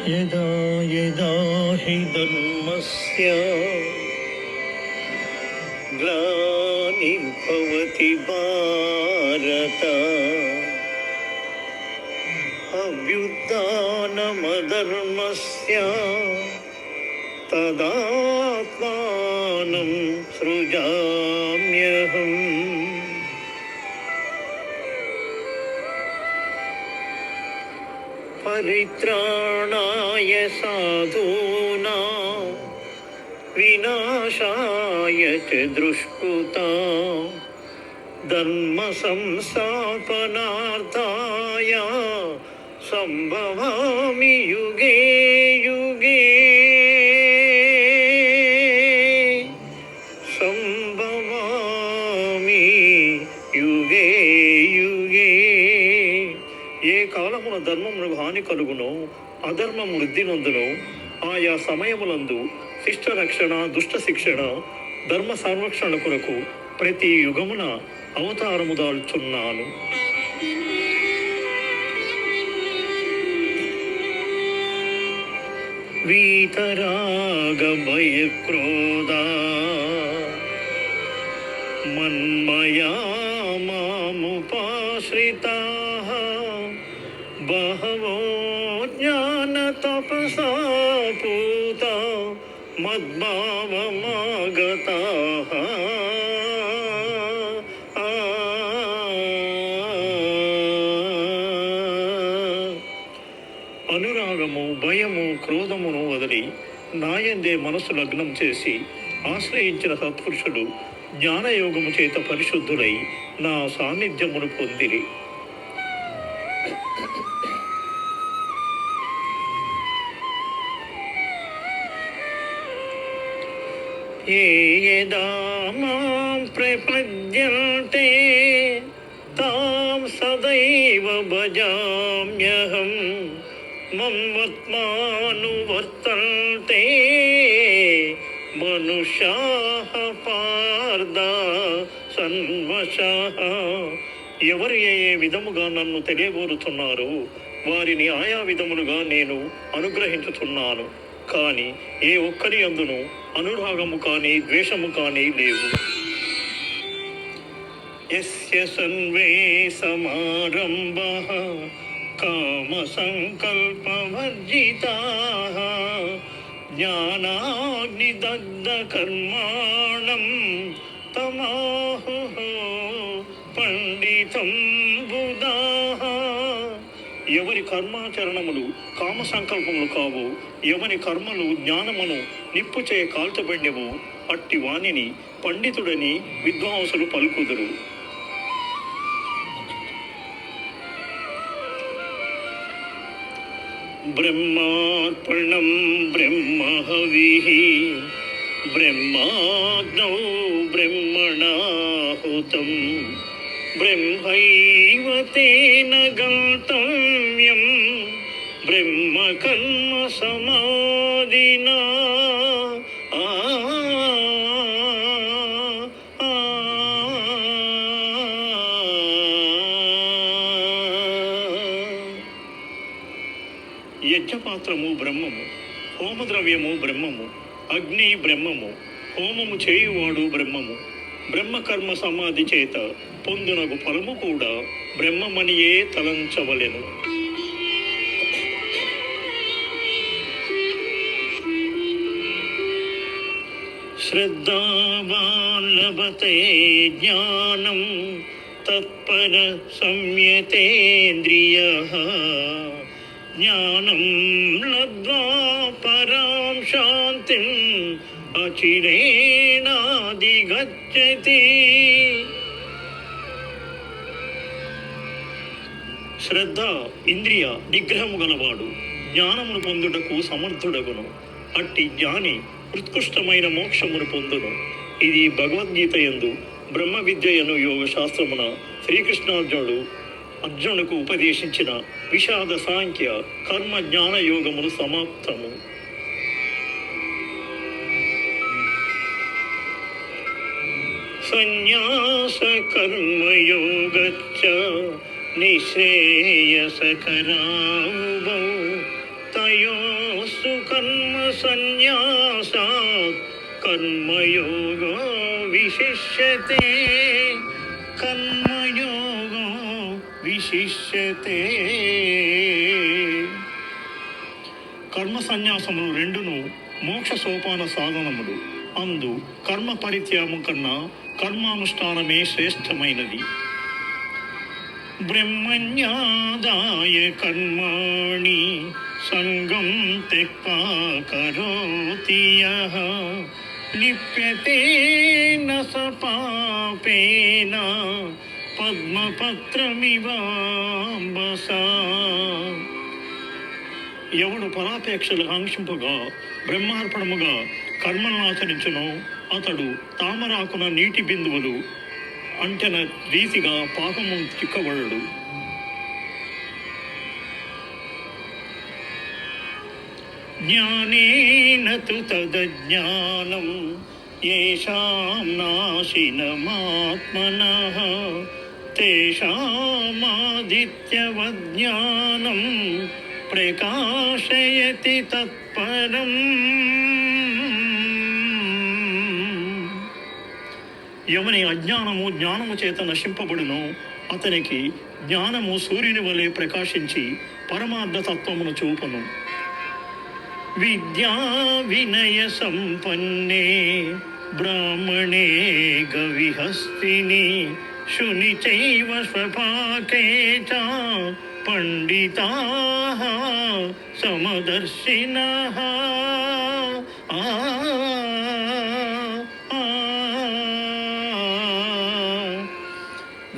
यदा यदा हि धर्मस्य ग्लानिर्भवति भारत अभ्युत्थानमधर्मस्य तदात्मानं सृजाम्यहम्। परित्राणाय साधूनां विनाशाय च दुष्कृतां धर्म संस्थापनार्थाय संभवामि युगे युगे సంభవామి యుగే యుగే। ఏ కాలమున ధర్మమునకు హాని కలుగునో అధర్మం వృద్ధి నందునో ఆయా సమయములందు శిష్ట రక్షణ దుష్ట శిక్షణ ధర్మ సంరక్షణ కొరకు ప్రతి యుగమున అవతారము దాల్చున్నాను। వీతరాగ భయ క్రోధ మన్మయా మాముపాశ్రితాః బహవో జ్ఞాన తపసా పూతా మద్భావమాగతాః। అనురాగము భయము క్రోధమును వదిలి నాయందే మనసు లగ్నం చేసి ఆశ్రయించిన సత్పురుషుడు జ్ఞానయోగము చేత పరిశుద్ధులై నా సాన్నిధ్యమును పొందిరి। ఏ యదా మాం ప్రపద్యంతే తాం సదైవ భజామ్యహం మమ్మాత్మానువర్తంతే మనుష్యాః పార్థ సన్వశః। ఎవరు ఏ విధముగా నన్ను తెలియగోరుతున్నారో వారిని ఆయా విధములుగా నేను అనుగ్రహించుతున్నాను, కానీ ఏ ఒక్కరి అందును అనురాగము కానీ ద్వేషము కానీ లేవు। యస్య సర్వే సమారంభః కామ సంకల్పవర్జితాః జ్ఞానాగ్నిదగ్ధ కర్మాణం తమాహుః పండితం బుధాః। ఎవరి కర్మాచరణములు కామ సంకల్పములు కావు, ఎవరి కర్మలు జ్ఞానమును నిప్పుచే కాల్చబడినవు అట్టి వాణిని పండితుడని విద్వాంసులు పలుకుదురు। బ్రహ్మార్పణం బ్రహ్మహవిః బ్రహ్మాగ్నౌ బ్రహ్మణాహుతం బ్రహ్మైవ తేన గంతవ్యం బ్రహ్మ కర్మ సమాధినా। యజ్ఞపాత్రము బ్రహ్మము, హోమద్రవ్యము బ్రహ్మము, అగ్ని బ్రహ్మము, హోమము చేయువాడు బ్రహ్మము, బ్రహ్మకర్మ సమాధి చేత పొందునగు ఫలము కూడా బ్రహ్మమనియే తలంచవలెను। శ్రద్ధావాన్ లభతే జ్ఞానం తత్పర సంయతేంద్రియః జ్ఞానం లబ్ధ్వా పరాం శాంతిం అచిరేణాధిగచ్చతి। శ్రద్ధ ఇంద్రియ నిగ్రహము గలవాడు జ్ఞానమును పొందుటకు సమర్థుడగును, అట్టి జ్ఞాని ఉత్కృష్టమైన మోక్షమును పొందును। ఇది భగవద్గీత యందు బ్రహ్మ విద్యయను యోగ శాస్త్రమున అర్జునుకు ఉపదేశించిన విషాద సాంఖ్య కర్మ జ్ఞాన యోగములు సమాప్తము। సన్యాస కర్మయోగచ్చ నిశ్రేయసకరావౌ న్యాయోస్తు కర్మ సన్యాసాత్ కర్మయోగో విశిష్యతే కర్మయోగో విశిష్యతే. కర్మ సన్యాసములు రెండును మోక్ష సోపాన సాధనములు. అందు కర్మ పరిత్యాగం కన్నా కర్మానుష్ఠానమే శ్రేష్టమైనది. బ్రహ్మణ్యాదాయ కర్మాణి సంగం త్యక్త్వా కరోతి యః లిప్యతే న స పాపేన పద్మపత్రమివాంబసా. ఎవడు పరాపేక్షలు ఆంక్షింపగా బ్రహ్మార్పణముగా కర్మలను ఆచరించునో అతడు తామరాకున నీటి బిందువులు అంటెన రీతిగా పాపము చిక్కబడడు. జ్ఞానేన తు తదజ్ఞానం యేషాం నాశినమాత్మనః తేషామాదిత్యవజ్ఞానం ప్రకాశయతి తత్పరం. ఎవని అజ్ఞానము జ్ఞానము చేత నశింపబడును అతనికి జ్ఞానము సూర్యుని వలె ప్రకాశించి పరమార్థ తత్వమును చూపును. విద్యా వినయ సంపన్నే బ్రాహ్మణే గవిహస్తిని శుని చైవ స్వపాకే చ పండితాః సమదర్శినః.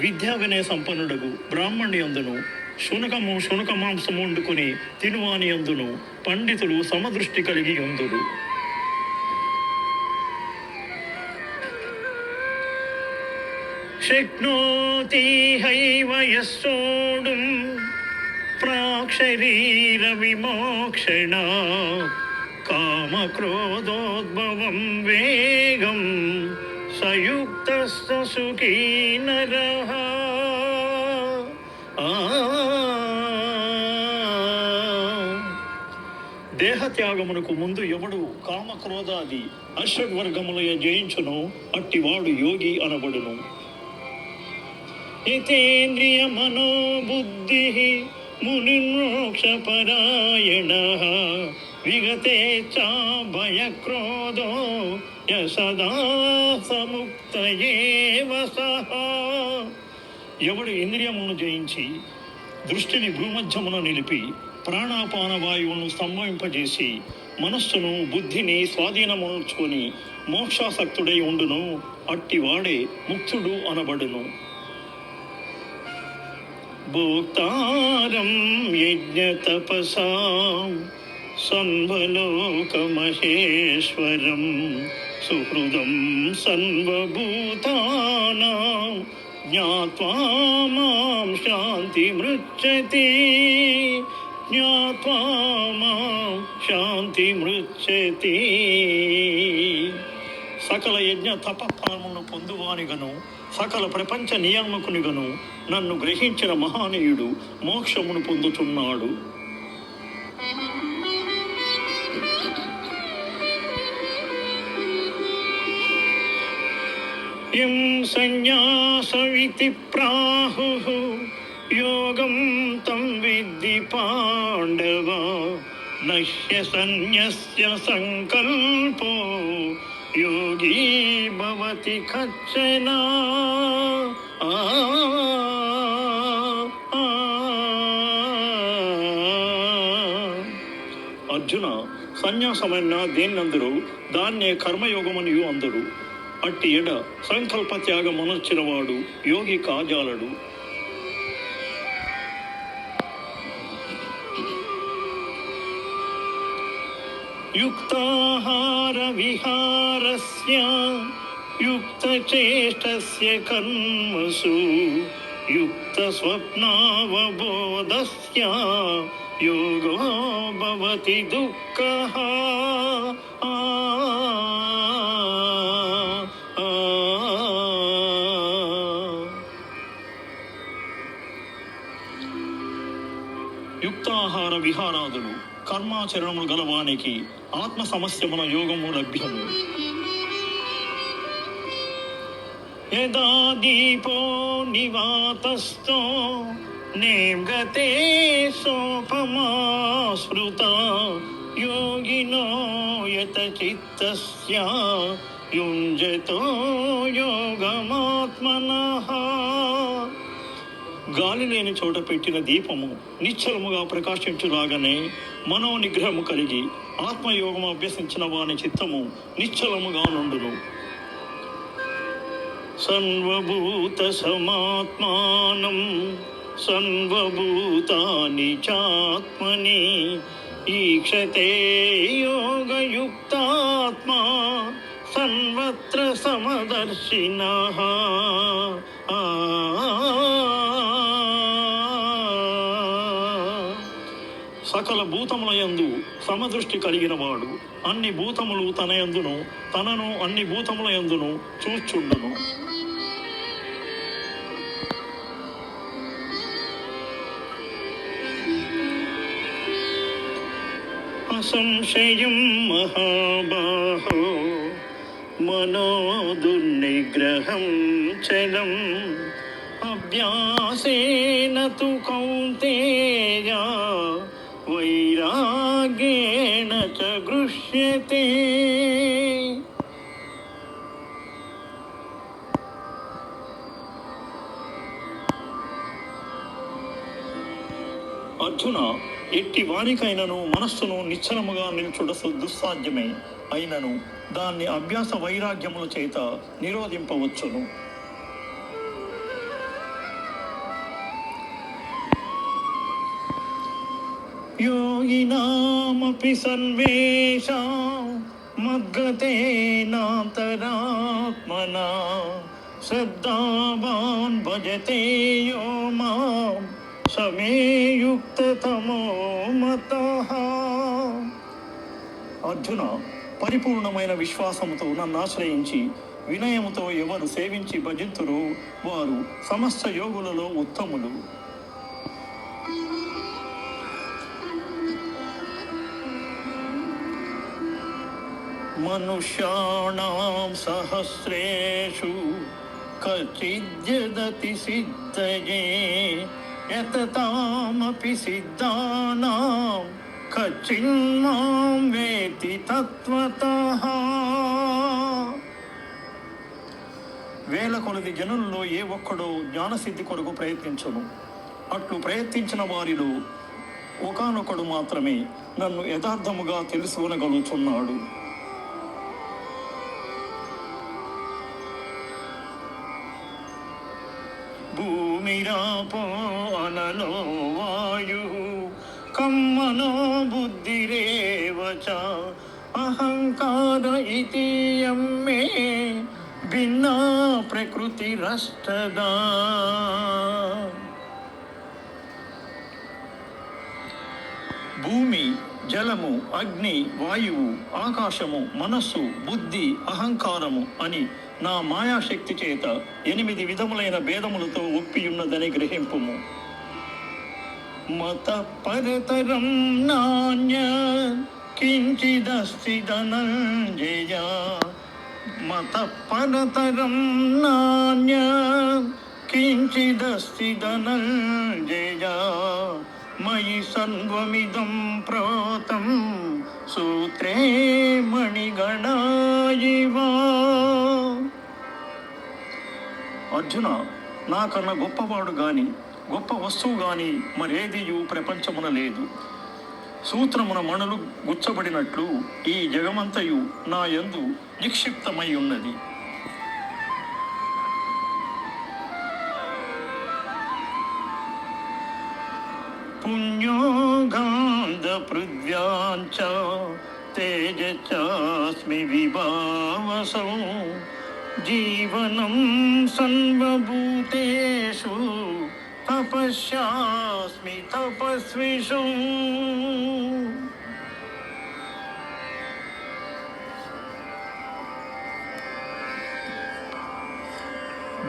విద్యా వినయ సంపన్నుడగు బ్రాహ్మణి అందును శునక మాంసము వండుకొని తినువాని అందును పండితులు సమదృష్టి కలిగి ఉందురు. శక్నోతి హైవ యస్సోఢుం ప్రాక్శరీర విమోక్షణ కామక్రోధోద్భవం వేగం సయుక్తస్య సుఖీ నరః. దేహత్యాగమునకు ముందు ఎవడు కామక్రోధాది అశ్వవర్గములయ జయించును అట్టివాడు యోగి అనబడును. ఇతేంద్రియ మనోబుద్ధి మునిమోక్షపరాయణః విగతే చ భయక్రోధో యసదా సముక్తయేవ సః. ఎవడు ఇంద్రియములను జయించి దృష్టిని భూమధ్యమున నిలిపి ప్రాణాపాన వాయువును స్తంభింపజేసి మనస్సును బుద్ధిని స్వాధీనముచ్చుకొని మోక్షాసక్తుడై ఉండును అట్టివాడే ముక్తుడు అనబడును. భోక్తారం యజ్ఞ తపసాం సన్వలోకమహేశ్వరం సుహృదం సర్వభూతానాం జ్ఞాత్వా మాం శాంతిమృచ్చతి జ్ఞాత్వా మాం శాంతిమృచ్చతి. సకల యజ్ఞ తపఫలమును పొందువానిగను సకల ప్రపంచ నియామకునిగను నన్ను గ్రహించిన మహానీయుడు మోక్షమును పొందుతున్నాడు. యం సన్యాసమితి ప్రాహుః యోగం తం విద్ధి పాండవ నహ్య సన్యస్య సంకల్పో యోగీ భవతి కచ్చన. అర్జున, సన్యాసమైన దేన్నందరూ దాన్నే కర్మయోగమనియు అందరు. అట్టి ఎడ సంకల్ప త్యాగమనర్చినవాడు యోగి కాజాలడు. యుక్తాహార విహారస్య యుక్తచేష్టస్య కర్మసు యుక్త స్వప్నావబోధస్య యోగో భవతి దుఃఖః. యుక్తాహార విహారాదులు కర్మాచరణములు గలవానికి ఆత్మ సమస్యమున యోగము లభ్యము. యదా దీపో నివాతస్థో నేగతే సోపమా స్మృత యోగినో యత చిత్తస్య యుంజతో యోగమాత్మనః. గాలి లేని చోట పెట్టిన దీపము నిశ్చలముగా ప్రకాశించులాగానే మనోనిగ్రహము కలిగి ఆత్మయోగము అభ్యసించిన వాని చిత్తము నిశ్చలముగా నుండును. సర్వభూత సమాత్మానం సర్వభూతాని చాత్మని ఈక్షతే యోగయుక్తాత్మా సర్వత్ర సమదర్శినః. సకల భూతముల యందు సమదృష్టి కలిగిన వాడు అన్ని భూతములు తన యందును తనను అన్ని భూతముల యందును చూచుండును. అసంశయం మహాబాహో మనో దుర్నిగ్రహం చలం అభ్యాసేన తు కౌంతేయ వైరాగ్యేణ చ గృహ్యతే. అర్జున, ఎట్టి వారికైనను మనస్సును నిశ్చలముగా నిల్చుట దుస్సాధ్యమే. అయినను దాన్ని అభ్యాస వైరాగ్యముల చేత నిరోధింపవచ్చును. యోగినామపి సర్వేషాం మద్గతేనాంతరాత్మనా శ్రద్ధావాన్ భజతే యో మాం సమే యుక్తతమో మతః. అర్జున, పరిపూర్ణమైన విశ్వాసముతో నన్ను ఆశ్రయించి వినయముతో ఎవరు సేవించి భజింతురో వారు సమస్త యోగులలో ఉత్తములు. మనుష్యాణాం సహస్రేషు కచిద్యదతి సిద్ధయే యతతామపి సిద్ధానాం కచిన్మాం వేతి తత్వతః. వేల కొలది జనుల్లో ఏ ఒక్కడో జ్ఞానసిద్ధి కొరకు ప్రయత్నించును. అట్లు ప్రయత్నించిన వారిలో ఒకానొకడు మాత్రమే నన్ను యథార్థముగా తెలుసుకొనగలుగుతున్నాడు. భూమిరాపో అనలో వాయు కమ్మనో బుద్ధిరేవ చ అహంకార ఇతియం మే భిన్నా ప్రకృతిరష్టదా. భూమి, జలము, అగ్ని, వాయువు, ఆకాశము, మనస్సు, బుద్ధి, అహంకారము అని నా మాయాశక్తి చేత 8 విధములైన భేదములతో ఒప్పియున్నదని గ్రహింపుము. మత పరతరం నాన్య కించిదస్తి ధనంజయ. మత పరతరం నాన్య కించిదస్తి ధనంజయ. మయి సర్వమిదం ప్రోతం సూత్రే మణిగణా ఇవ. అర్జున, నాకన్నా గొప్పవాడు గాని గొప్ప వస్తువు గాని మరేదియు ప్రపంచమున లేదు. సూత్రమున మణులు గుచ్చబడినట్లు ఈ జగమంతయు నా యందు నిక్షిప్తమై ఉన్నది. పుణ్యోగాంధ పృథ్వ్యాంచ తేజచాస్మి విభావసౌ జీవనం సర్వభూతేషు తపస్యాస్మి తపస్విషు.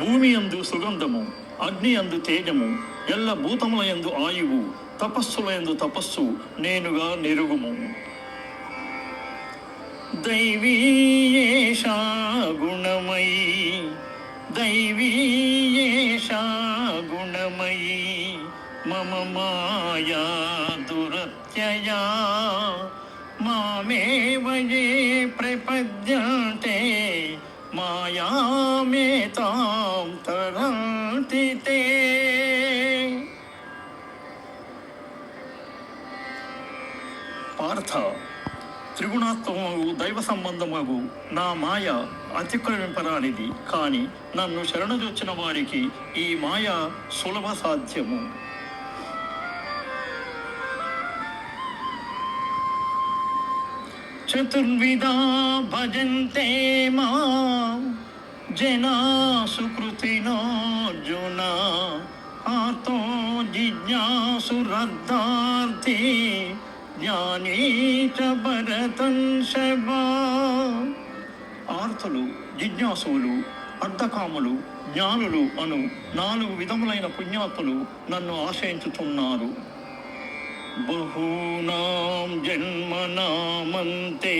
భూమి యందు సుగంధము, అగ్ని యందు తేజము, ఎల్ల భూతముల యందు ఆయువు, తపస్సులందు తపస్సు నేనుగా నెరుగుము. దైవీయేషా గుణమయీ దైవీయేషా గుణమయీ మమ మాయా దురత్యయా మామేవ యే ప్రపద్యంతే మాయామేతాం తరంతి తే. పార్థ, త్రిగుణాత్మకు దైవ సంబంధమగు నా మాయ అతిక్రమింపరానిది. కానీ నన్ను శరణుజొచ్చిన వారికి ఈ మాయ సులభ సాధ్యము. చతుర్విధా భజంతే మాం జనా సుకృతినోర్జున ఆర్తో జిజ్ఞాసురర్థార్థి జ్ఞానీ చ భరతంశభా. ఆర్తులు, జిజ్ఞాసువులు, అర్ధకాములు, జ్ఞానులు అను 4 విధములైన పుణ్యాత్ములు నన్ను ఆశ్రయించుతున్నారు. బహూనాం జన్మనామంతే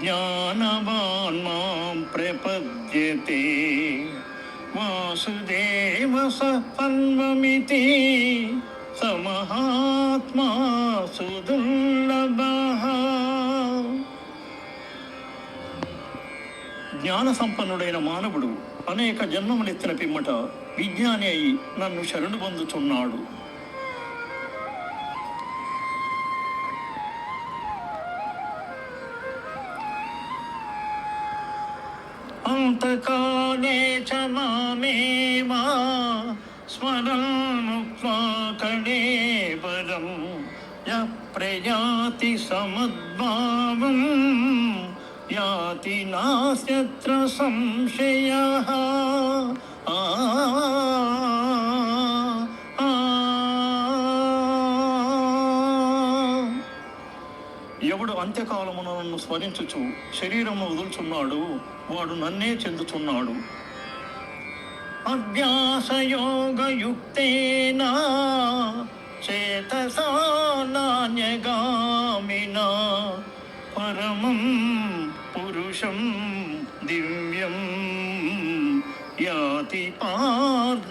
జ్ఞానవాన్ మాం ప్రపద్యతే వాసుదేవ సర్వమితి సమహాత్మా సుదుర్లభః. జ్ఞాన సంపన్నుడైన మానవుడు అనేక జన్మములెత్తిన పిమ్మట విజ్ఞాని అయి నన్ను శరణు పొందుచున్నాడు. అంతకాలే చ మామేవ స్మరన్ ముక్త్వా కళేవరం యః ప్రయాతి సమద్భావం యాతి నాస్త్యత్ర సంశయః. ఎవడు అంత్యకాలమున నన్ను స్మరించుచు శరీరము వదులుచున్నాడు వాడు నన్నే చెందుచున్నాడు. అభ్యాసయోగయుక్తేన చేతసా నాన్యగామినా పరమం పురుషం దివ్యం యాతి పార్థానుచింతయన్.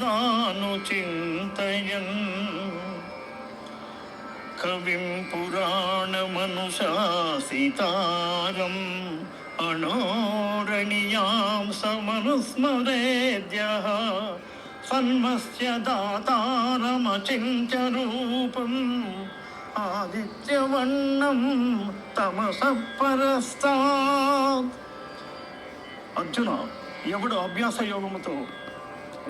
కవిం పురాణమనుశాసితారం అనోరణీయాం సమనుస్మరేద్యః సన్మస్య దాతారమచింత్య రూపం ఆదిత్యవర్ణం తమసః పరస్తాత్. అర్జున, ఎవడు అభ్యాస యోగముతో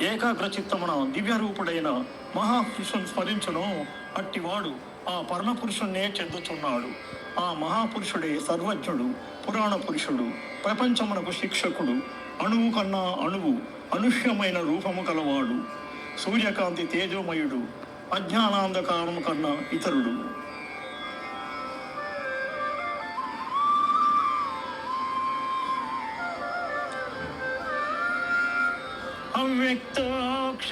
ఏకాగ్ర చిత్తమున దివ్యరూపుడైన మహాపురుషుని స్మరించును అట్టివాడు ఆ పరమపురుషుణ్ణే చెందుతున్నాడు. ఆ మహాపురుషుడే సర్వజ్ఞుడు, పురాణ పురుషుడు, ప్రపంచమునకు శిక్షకుడు, అణువు కన్నా అణువు అనుష్యమైన రూపము కలవాడు, సూర్యకాంతి తేజోమయుడు, అజ్ఞానాంధకారము కన్నా ఇతరుడు.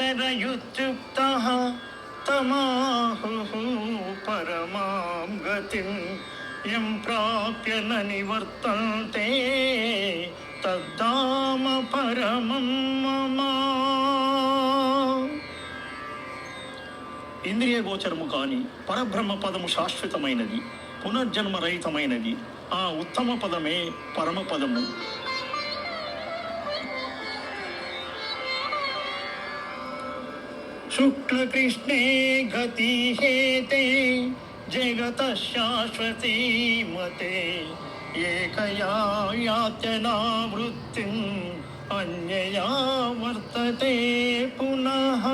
అవ్యక్తోక్షరయుక్తః తమాహుః పరమాం గతిం యం ప్రాప్య న నివర్తంతే తద్ధామ పరమం మమ. ఇంద్రియ గోచరము కాని పరబ్రహ్మ పదము శాశ్వతమైనది, పునర్జన్మరహితమైనది. ఆ ఉత్తమ పదమే పరమ పదము. శుక్లకృష్ణే గతి హేతే జగత శాశ్వతీ మతే ఏకయా యాత్యనావృత్తిం అన్యయా వర్తతే పునః.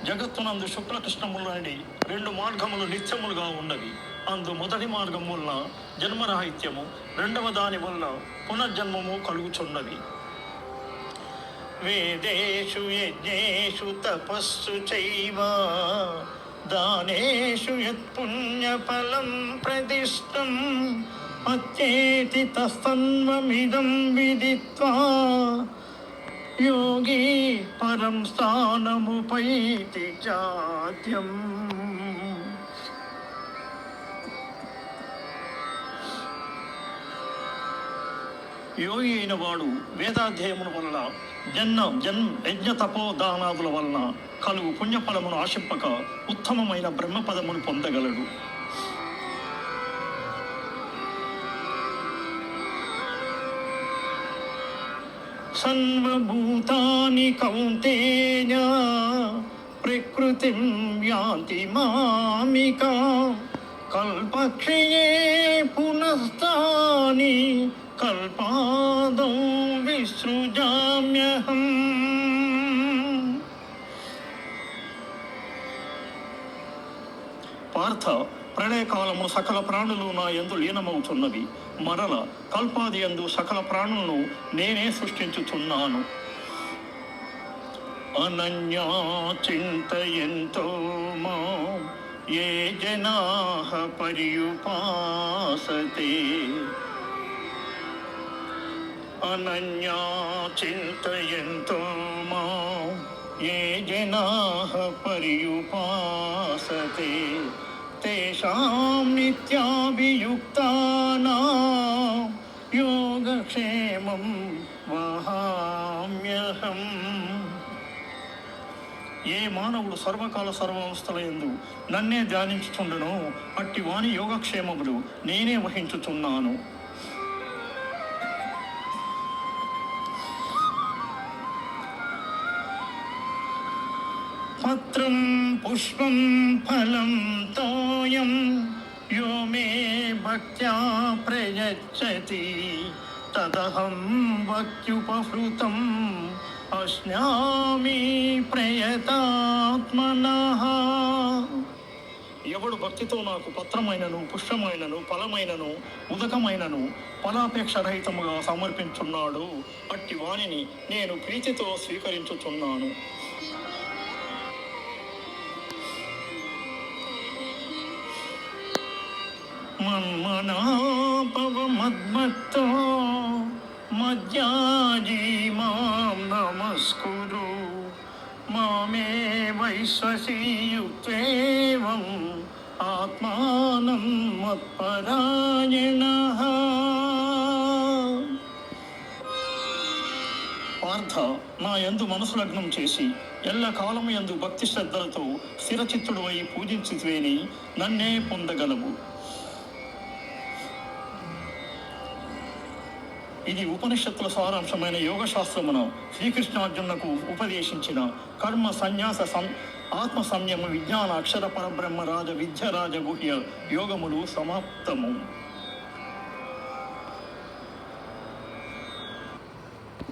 జగత్తునందు శుక్లకృష్ణములని 2 మార్గములు నిత్యములుగా ఉన్నవి. అందు మొదటి మార్గం వల్ల జన్మరాహిత్యము, రెండవ దాని వల్ల పునర్జన్మము కలుగుచున్నవి. వేదేషు యజ్ఞేషు తపస్సు చైవ దానేషు యత్పుణ్యఫలం ప్రదిష్టం అత్యేతి తస్తన్వమిదం విదిత్వా యోగి పరం స్థానముపైతి జాత్యం. యోగి అయిన వాడు వేదాధ్యాయముల వలన యజ్ఞ తపోదానాదుల వలన కలుగు పుణ్యఫలమును ఆశింపక ఉత్తమమైన బ్రహ్మపదమును పొందగలడు. సర్వభూతాని కౌంతేయ ప్రకృతిం యాంతి మామికా కల్పక్షయే పునస్తాని కల్పాదౌ విసృజామ్యహం. పార్థ, ప్రళయకాలము సకల ప్రాణులు నా యందు లీనమవుతున్నవి. మరల కల్పాది యందు సకల ప్రాణులను నేనే సృష్టించుతున్నాను. అనన్యా చింతయంతో మాం ఏ జనాః పర్యుపాసతే. అనన్యా చింతయంతో మాం ఏ జనాః పర్యుపాసతే తేషాం నిత్యాభియుక్తానాం యోగక్షేమం వహామ్యహం. ఏ మానవుడు సర్వకాల సర్వావస్థలయందు నన్నే ధ్యానించుచుండునో అట్టి వాని యోగక్షేమములు నేనే వహించుచున్నాను. పత్రం పుష్పం ఫలం తోయం యో మే భక్త్యా ప్రయచ్చతి తదహం భక్త్యుపహృతం అస్నామి ప్రయతాత్మనః. ఎవడు భక్తితో నాకు పత్రమైనను పుష్పమైనను ఫలమైనను ఉదకమైనను ఫలాపేక్ష రహితముగా సమర్పించున్నాడు అట్టి వానిని నేను ప్రీతితో స్వీకరించుచున్నాను. మన్మనాపవ మద్మత్తో మధ్యాజీ మాం నమస్కురు మామే వైశ్వసీయుక్తేవం ఆత్మానం మత్పరాయణః. పార్థ, నా యందు మనసు లగ్నం చేసి ఎల్ల కాలము యందు భక్తి శ్రద్ధలతో స్థిరచిత్తుడు అయి పూజించితివేని నన్నే పొందగలవు. ఇది ఉపనిషత్తుల సారాంశమైన యోగశాస్త్రమును శ్రీకృష్ణార్జునులకు ఉపదేశించిన కర్మ సన్యాస ఆత్మ సంయమ విజ్ఞాన అక్షర పరబ్రహ్మ రాజ విద్య రాజ గుహ్య యోగములు సమాప్తము.